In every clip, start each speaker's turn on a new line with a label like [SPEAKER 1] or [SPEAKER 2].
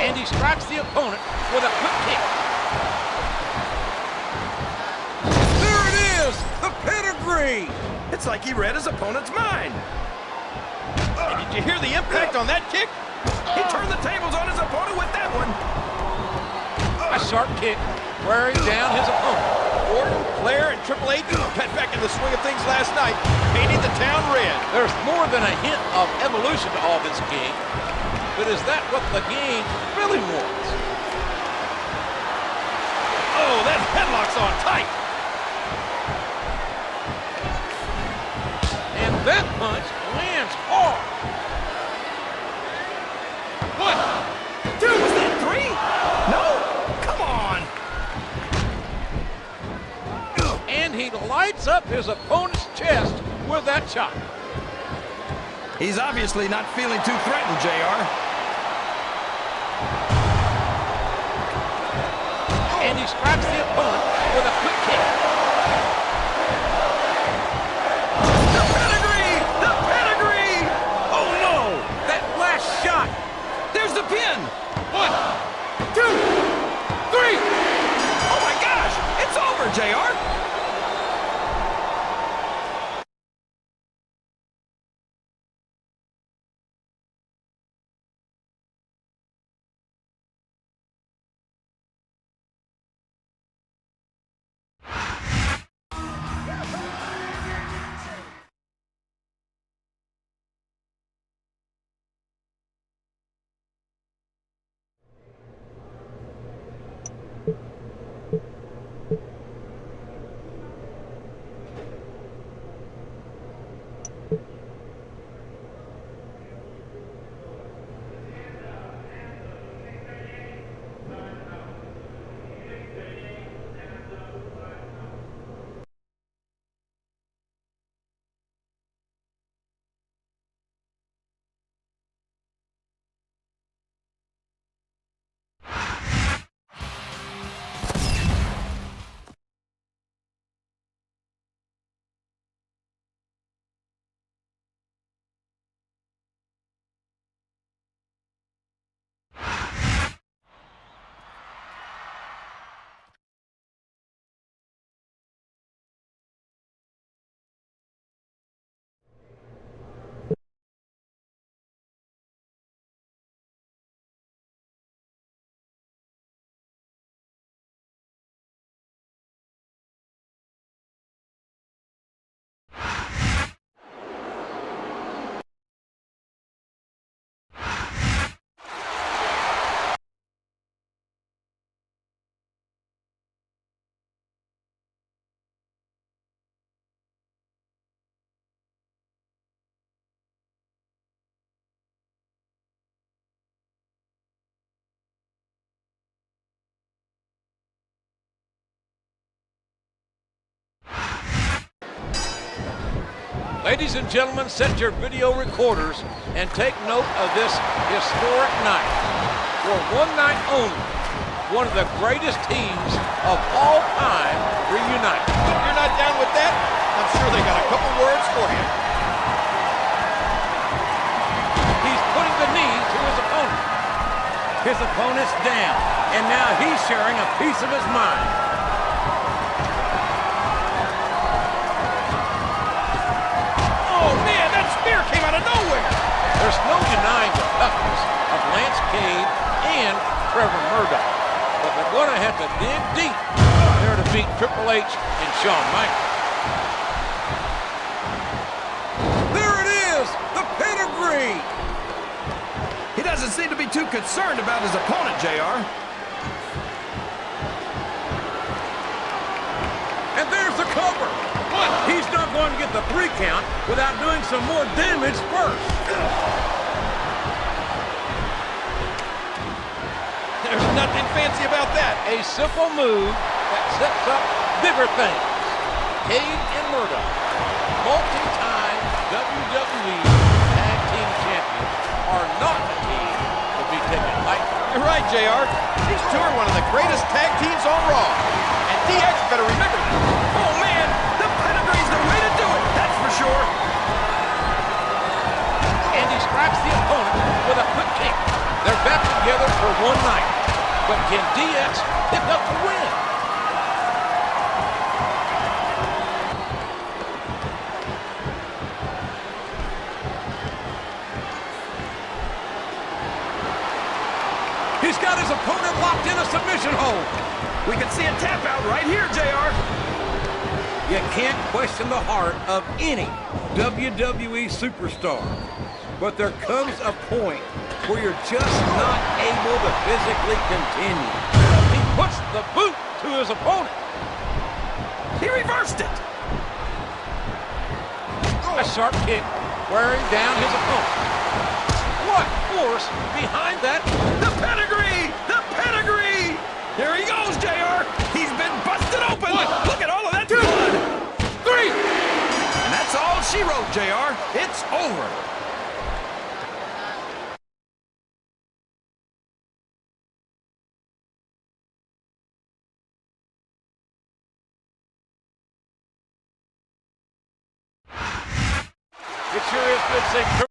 [SPEAKER 1] And he strikes the opponent with a quick kick.
[SPEAKER 2] There it is! The pedigree! It's like he read his opponent's mind.
[SPEAKER 1] And did you hear the impact on that kick?
[SPEAKER 2] He turned the tables on his opponent with that one.
[SPEAKER 1] A sharp kick wearing down his opponent. Orton, Flair, and Triple H got back in the swing of things last night, painting the town red. There's more than a hint of evolution to all this game, but is that what the game really wants? Oh, that headlock's on tight. And that punch lands hard. 1, 2,
[SPEAKER 2] Was that 3? No? Come on!
[SPEAKER 1] and he lights up his opponent's chest with that chop.
[SPEAKER 2] He's obviously not feeling too threatened, JR.
[SPEAKER 1] And he strikes the opponent with a quick kick.
[SPEAKER 2] The pedigree! The pedigree! Oh, no!
[SPEAKER 1] That last shot.
[SPEAKER 2] There's the pin!
[SPEAKER 1] 1, 2, 3.
[SPEAKER 2] Oh, my gosh! It's over, JR!
[SPEAKER 1] Ladies and gentlemen, set your video recorders and take note of this historic night. For one night only, one of the greatest teams of all time reunite. If you're not down with that, I'm sure they got a couple words for you. He's putting the knee to his opponent. His opponent's down, and now he's sharing a piece of his mind. Came out of nowhere. There's no denying the toughness of Lance Cade and Trevor Murdoch, but they're going to have to dig deep there to beat Triple H and Shawn Michaels.
[SPEAKER 2] There it is! The pedigree! He doesn't seem to be too concerned about his opponent, JR.
[SPEAKER 1] And there's the cover. But he's not going to get the 3 count without doing some more damage first. There's nothing fancy about that. A simple move that sets up bigger things. Cade and Murdoch, multi-time WWE Tag Team Champions, are not a team to be taken lightly. You're right, JR. These two are one of the greatest tag teams on Raw. And DX better remember that.
[SPEAKER 2] Oh, man! The pedigree's the way to do it, that's for sure.
[SPEAKER 1] And he strikes the opponent with a quick kick. They're back together for one night. But can DX pick up the win?
[SPEAKER 2] He's got his opponent locked in a submission hold. We can see a tap out right here, JR.
[SPEAKER 1] You can't question the heart of any WWE superstar. But there comes a point where you're just not able to physically continue. He puts the boot to his opponent.
[SPEAKER 2] He reversed it.
[SPEAKER 1] A sharp kick wearing down his opponent. What force behind that?
[SPEAKER 2] The pedigree! The pedigree! Here he goes, JR. He's been busted open.
[SPEAKER 1] One.
[SPEAKER 2] Look at all of that blood.
[SPEAKER 1] 3.
[SPEAKER 2] And that's all she wrote, JR. It's over.
[SPEAKER 1] It sure is good seeing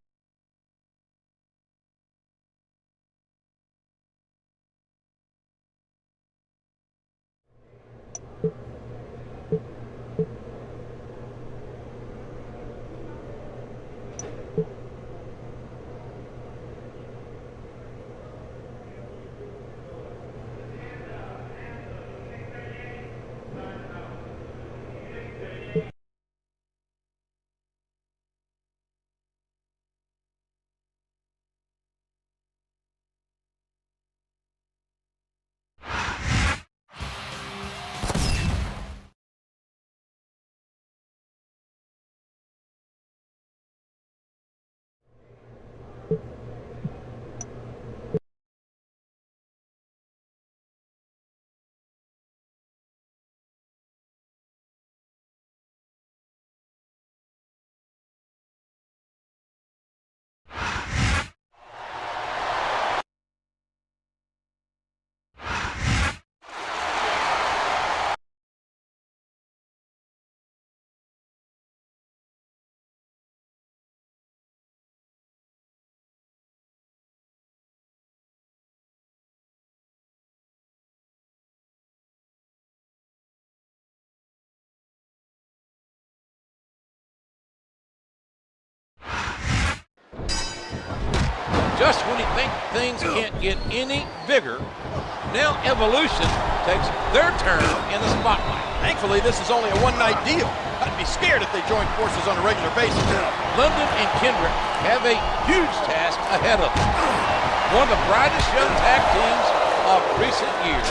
[SPEAKER 1] just when you think things can't get any bigger, now Evolution takes their turn in the spotlight.
[SPEAKER 2] Thankfully, this is only a one-night deal. I'd be scared if they joined forces on a regular basis.
[SPEAKER 1] London and Kendrick have a huge task ahead of them. One of the brightest young tag teams of recent years,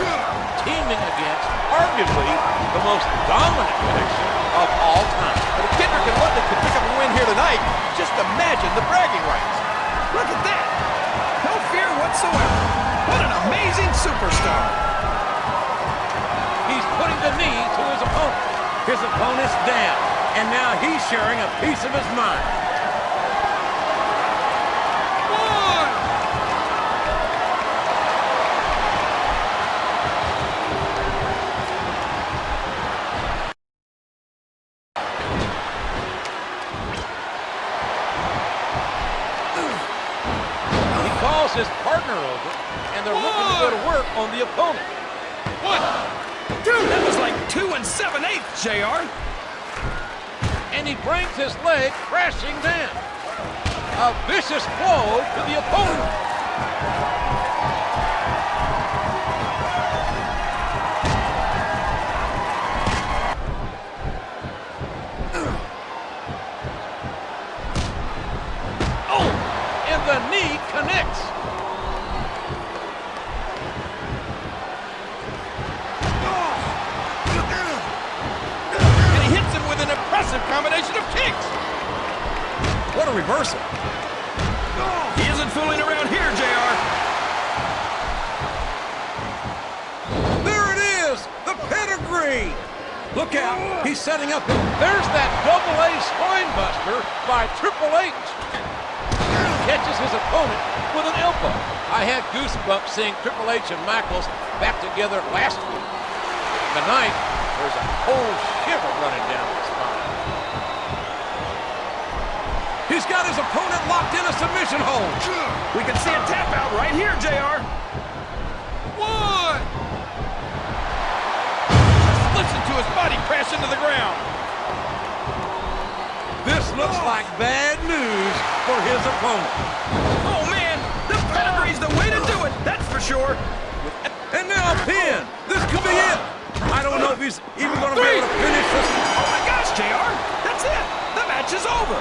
[SPEAKER 1] teaming against arguably the most dominant faction of all time.
[SPEAKER 2] But if Kendrick and London could pick up a win here tonight, just imagine the bragging rights. Look at that. No fear whatsoever. What an amazing superstar.
[SPEAKER 1] He's putting the knee to his opponent. His opponent's down, and now he's sharing a piece of his mind.
[SPEAKER 2] One.
[SPEAKER 1] He calls his partner over, and they're looking to go to work on the opponent.
[SPEAKER 2] 1, 2. That was like 2 7/8, JR.
[SPEAKER 1] And he brings his leg crashing down. A vicious blow to the opponent. Oh, and the knee connects.
[SPEAKER 2] And he hits him with an impressive combination of kicks. What a reversal. He isn't fooling around here, JR.
[SPEAKER 1] There it is, the pedigree. Look out, he's setting up. There's that double-A spine buster by Triple H. Catches his opponent with an elbow. I had goosebumps seeing Triple H and Michaels back together last week. Tonight, there's a cold shiver running down his spine. He's He's got his opponent locked in a submission hold.
[SPEAKER 2] We can see a tap out right here, JR.
[SPEAKER 1] One.
[SPEAKER 2] Just listen to his body crash into the ground.
[SPEAKER 1] This looks like bad news for his opponent.
[SPEAKER 2] Oh, man, the pedigree's the way to do it, that's for sure.
[SPEAKER 1] And now a pin. This could be it. I don't know if he's even going to be able to finish this.
[SPEAKER 2] Oh, my gosh, JR, that's it. The match is over.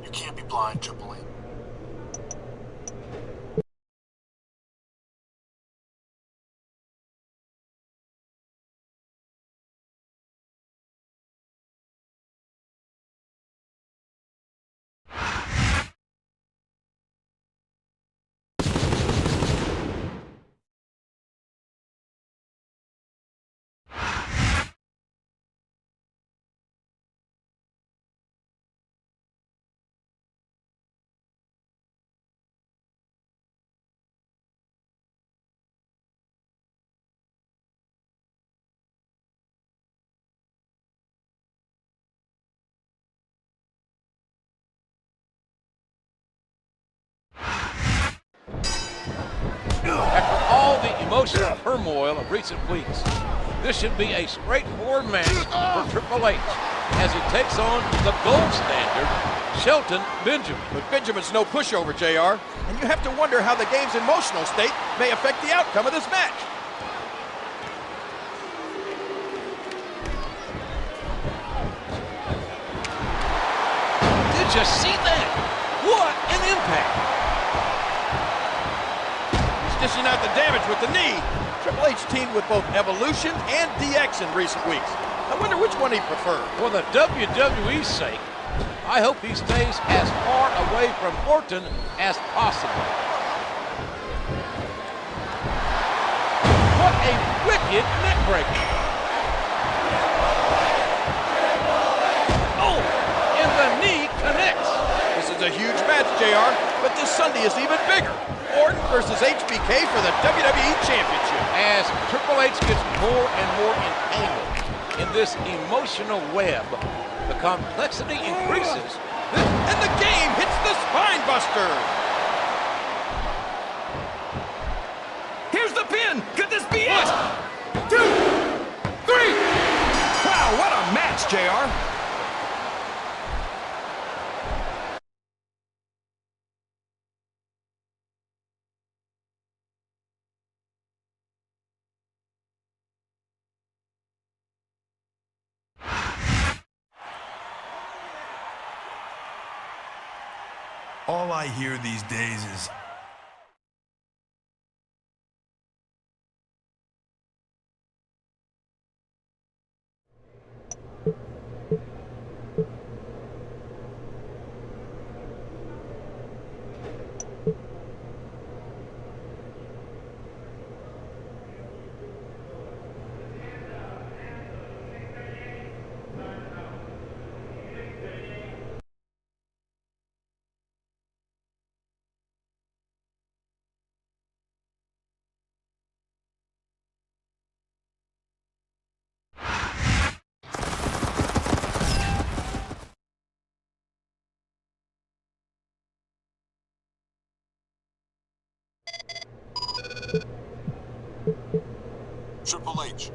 [SPEAKER 3] You can't be blind, Triple H.
[SPEAKER 1] After all the emotional turmoil of recent weeks, this should be a straightforward match for Triple H as he takes on the gold standard, Shelton Benjamin.
[SPEAKER 2] But Benjamin's no pushover, JR, and you have to wonder how the game's emotional state may affect the outcome of this match.
[SPEAKER 1] Did you see that? What an impact!
[SPEAKER 2] He's dishing out the damage with the knee. Triple H teamed with both Evolution and DX in recent weeks. I wonder which one he prefers.
[SPEAKER 1] For the WWE's sake, I hope he stays as far away from Orton as possible. What a wicked neckbreaker! Oh, and the knee connects.
[SPEAKER 2] This is a huge match, JR, but this Sunday is even bigger. Orton versus HBK for the WWE Championship.
[SPEAKER 1] As Triple H gets more and more entangled in this emotional web, the complexity increases.
[SPEAKER 2] And the game hits the spine buster. Here's the pin. Could this be it?
[SPEAKER 1] 1, 2, 3.
[SPEAKER 2] Wow, what a match, JR.
[SPEAKER 3] All I hear these days is, Triple H.